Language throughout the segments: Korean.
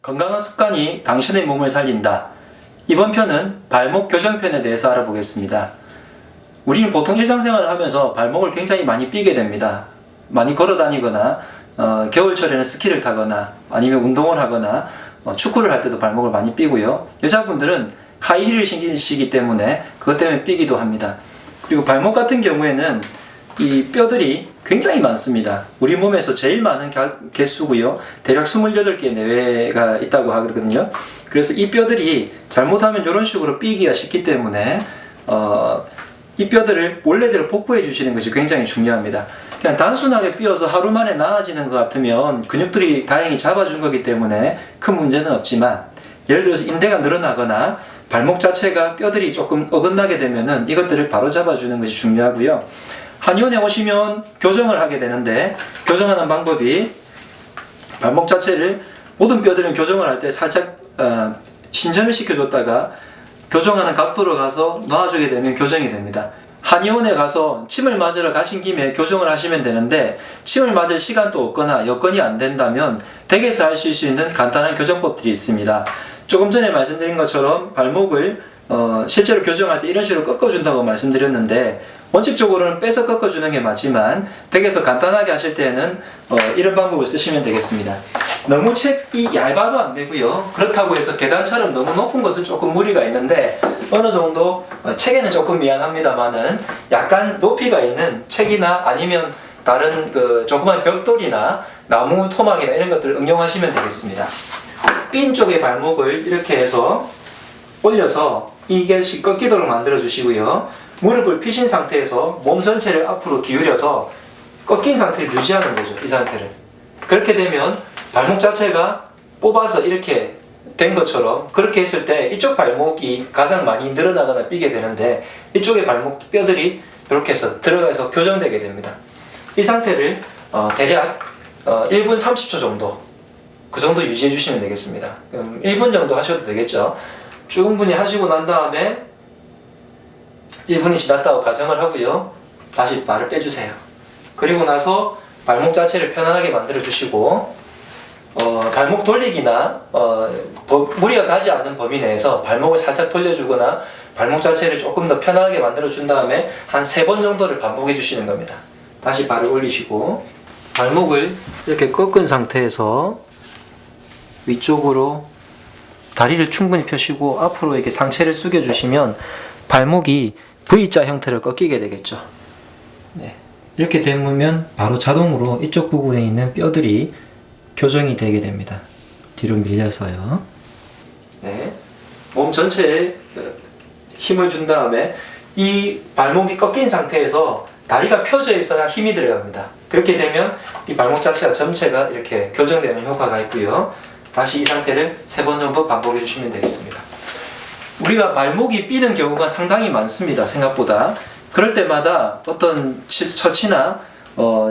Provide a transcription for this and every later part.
건강한 습관이 당신의 몸을 살린다. 이번 편은 발목 교정편에 대해서 알아보겠습니다. 우리는 보통 일상생활을 하면서 발목을 굉장히 많이 삐게 됩니다. 많이 걸어 다니거나 겨울철에는 스키를 타거나 아니면 운동을 하거나 축구를 할 때도 발목을 많이 삐고요. 여자분들은 하이힐을 신기시기 때문에 그것 때문에 삐기도 합니다. 그리고 발목 같은 경우에는 이 뼈들이 굉장히 많습니다. 우리 몸에서 제일 많은 개수고요. 대략 28개 내외가 있다고 하거든요. 그래서 이 뼈들이 잘못하면 이런 식으로 삐기가 쉽기 때문에 이 뼈들을 원래대로 복구해 주시는 것이 굉장히 중요합니다. 그냥 단순하게 삐어서 하루 만에 나아지는 것 같으면 근육들이 다행히 잡아준 거기 때문에 큰 문제는 없지만, 예를 들어서 인대가 늘어나거나 발목 자체가 뼈들이 조금 어긋나게 되면은 이것들을 바로 잡아주는 것이 중요하고요. 한의원에 오시면 교정을 하게 되는데, 교정하는 방법이 발목 자체를, 모든 뼈들은 교정을 할 때 살짝 신전을 시켜줬다가 교정하는 각도로 가서 놔주게 되면 교정이 됩니다. 한의원에 가서 침을 맞으러 가신 김에 교정을 하시면 되는데, 침을 맞을 시간도 없거나 여건이 안 된다면 댁에서 하실 수 있는 간단한 교정법들이 있습니다. 조금 전에 말씀드린 것처럼 발목을 실제로 교정할 때 이런 식으로 꺾어준다고 말씀드렸는데, 원칙적으로는 빼서 꺾어주는 게 맞지만 댁에서 간단하게 하실 때는 이런 방법을 쓰시면 되겠습니다. 너무 책이 얇아도 안 되고요. 그렇다고 해서 계단처럼 너무 높은 것은 조금 무리가 있는데, 어느 정도 책에는 조금 미안합니다만은 약간 높이가 있는 책이나 아니면 다른 조그만 벽돌이나 나무 토막이나 이런 것들을 응용하시면 되겠습니다. 삔 쪽의 발목을 이렇게 해서 올려서 이게 꺾이도록 만들어 주시고요. 무릎을 펴신 상태에서 몸 전체를 앞으로 기울여서 꺾인 상태를 유지하는 거죠. 이 상태를. 그렇게 되면 발목 자체가 뽑아서 이렇게 된 것처럼, 그렇게 했을 때 이쪽 발목이 가장 많이 늘어나거나 삐게 되는데, 이쪽의 발목 뼈들이 이렇게 해서 들어가서 교정되게 됩니다. 이 상태를 대략 1분 30초 정도, 그 정도 유지해 주시면 되겠습니다. 그럼 1분 정도 하셔도 되겠죠. 충분히 하시고 난 다음에 1분이 지났다고 가정을 하고요. 다시 발을 빼주세요. 그리고 나서 발목 자체를 편안하게 만들어 주시고, 발목 돌리기나 무리가 가지 않는 범위 내에서 발목을 살짝 돌려주거나 발목 자체를 조금 더 편안하게 만들어 준 다음에 한 3번 정도를 반복해 주시는 겁니다. 다시 발을 올리시고, 발목을 이렇게 꺾은 상태에서 위쪽으로 다리를 충분히 펴시고 앞으로 이렇게 상체를 숙여 주시면 발목이 V자 형태로 꺾이게 되겠죠. 네. 이렇게 되면 바로 자동으로 이쪽 부분에 있는 뼈들이 교정이 되게 됩니다. 뒤로 밀려서요. 네. 몸 전체에 힘을 준 다음에 이 발목이 꺾인 상태에서 다리가 펴져 있어야 힘이 들어갑니다. 그렇게 되면 이 발목 자체가 전체가 이렇게 교정되는 효과가 있고요. 다시 이 상태를 3번 정도 반복해 주시면 되겠습니다. 우리가 발목이 삐는 경우가 상당히 많습니다. 생각보다. 그럴 때마다 어떤 처치나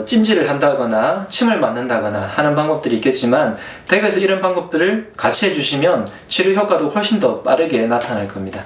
찜질을 한다거나 침을 맞는다거나 하는 방법들이 있겠지만, 댁에서 이런 방법들을 같이 해주시면 치료 효과도 훨씬 더 빠르게 나타날 겁니다.